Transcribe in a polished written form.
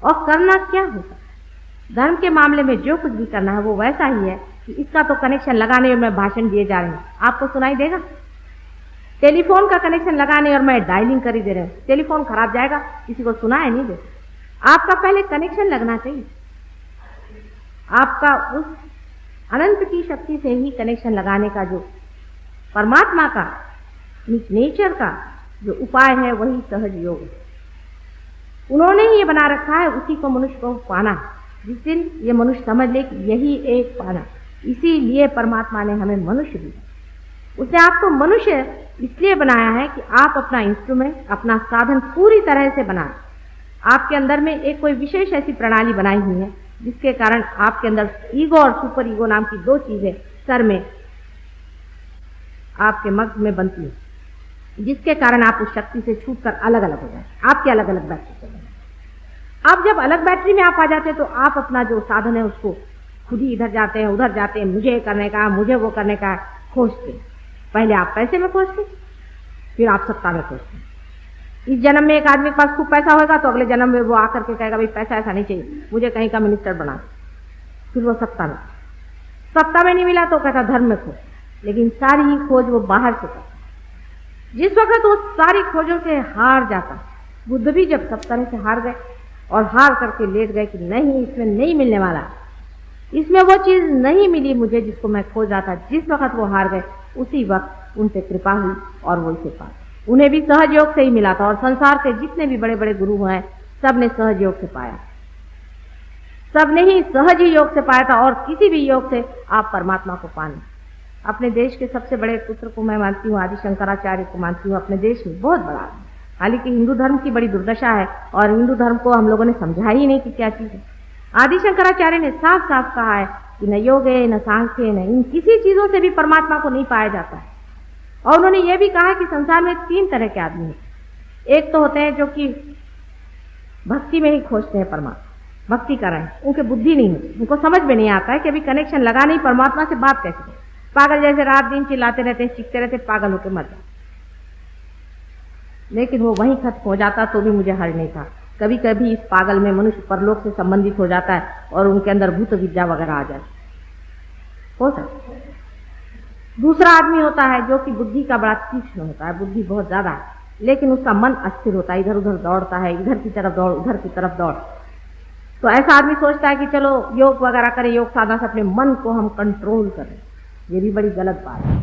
और करना क्या होता है? धर्म के मामले में जो कुछ भी करना है वो वैसा ही है कि इसका तो कनेक्शन लगाने और मैं भाषण दिए जा रही हूँ, आपको सुनाई देगा? टेलीफोन का कनेक्शन लगाने और मैं डायलिंग कर ही दे रही हूँ, टेलीफोन खराब जाएगा, किसी को सुनाई नहीं दे। आपका पहले कनेक्शन लगना चाहिए, आपका उस अनंत की शक्ति से ही कनेक्शन लगाने का जो परमात्मा का नेचर का जो उपाय है वही सहज योग है। उन्होंने ही ये बना रखा है, उसी को मनुष्य को पाना। जिस दिन ये मनुष्य समझ ले कि यही एक पाना, इसीलिए परमात्मा ने हमें मनुष्य दिया। उसने आपको मनुष्य इसलिए बनाया है कि आप अपना इंस्ट्रूमेंट, अपना साधन पूरी तरह से बनाएं। आपके अंदर में एक कोई विशेष ऐसी प्रणाली बनाई हुई है जिसके कारण आपके अंदर ईगो और सुपर ईगो नाम की दो चीजें सर में, आपके मगज में बनती है, जिसके कारण आप उस शक्ति से छूटकर अलग अलग हो जाए, आपके अलग अलग बैटरी चल रहे हैं। आप जब अलग बैटरी में आप आ जाते हैं तो आप अपना जो साधन है उसको खुद ही इधर जाते हैं उधर जाते हैं, मुझे करने का, मुझे वो करने का खोजते। पहले आप पैसे में खोजते, फिर आप सत्ता में खोजते। इस जन्म में एक आदमी के पास खूब पैसा होगा तो अगले जन्म में वो आकर के कहेगा भाई पैसा ऐसा नहीं चाहिए, मुझे कहीं का मिनिस्टर बना। फिर वो सत्ता में नहीं मिला तो कहता धर्म में खोज, लेकिन सारी ही खोज वो बाहर से करता। जिस वक्त वो सारी खोजों से हार जाता, बुद्ध भी जब सब तरह से हार गए और हार करके लेट गए कि नहीं इसमें नहीं मिलने वाला, इसमें वो चीज नहीं मिली मुझे जिसको मैं खोज रहा था, जिस वक्त वो हार गए उसी वक्त उन पे कृपा हुई और वो इसे पा। उन्हें भी सहज योग से ही मिला था और संसार के जितने भी बड़े बड़े गुरु हैं सब ने सहज योग से पाया, सब ने ही सहज ही योग से पाया था। और किसी भी योग से आप परमात्मा को पाने। अपने देश के सबसे बड़े पुत्र को मैं मानती हूँ, आदि शंकराचार्य को मानती हूँ, अपने देश में बहुत बड़ा है। हालांकि हिंदू धर्म की बड़ी दुर्दशा है और हिंदू धर्म को हम लोगों ने समझा ही नहीं कि क्या चीज है। आदि शंकराचार्य ने साफ साफ कहा है कि न योग है, न सांख्य, न इन किसी चीजों से भी परमात्मा को नहीं पाया जाता है। और उन्होंने ये भी कहा कि संसार में 3 तरह के आदमी हैं। एक तो होते हैं जो कि भक्ति में ही खोजते हैं परमात्मा, भक्ति कर रहे हैं, उनके बुद्धि नहीं होती, उनको समझ में नहीं आता है कि अभी कनेक्शन लगा नहीं, परमात्मा से बात कैसे करें। पागल जैसे रात दिन चिल्लाते रहते, चीखते रहते, पागल होकर मर जाते। लेकिन वो वहीं खत्म हो जाता तो भी मुझे हर्ज नहीं था। कभी कभी इस पागल में मनुष्य परलोक से संबंधित हो जाता है और उनके अंदर भूत विद्या वगैरह आ जाती हो सकता है। दूसरा आदमी होता है जो कि बुद्धि का बड़ा तीक्ष्ण होता है, बुद्धि बहुत ज्यादा है, लेकिन उसका मन अस्थिर होता है, इधर उधर दौड़ता है, इधर की तरफ दौड़, उधर की तरफ दौड़। तो ऐसा आदमी सोचता है कि चलो योग वगैरह करें, योग साधना से अपने मन को हम कंट्रोल करें। ये भी बड़ी गलत बात है।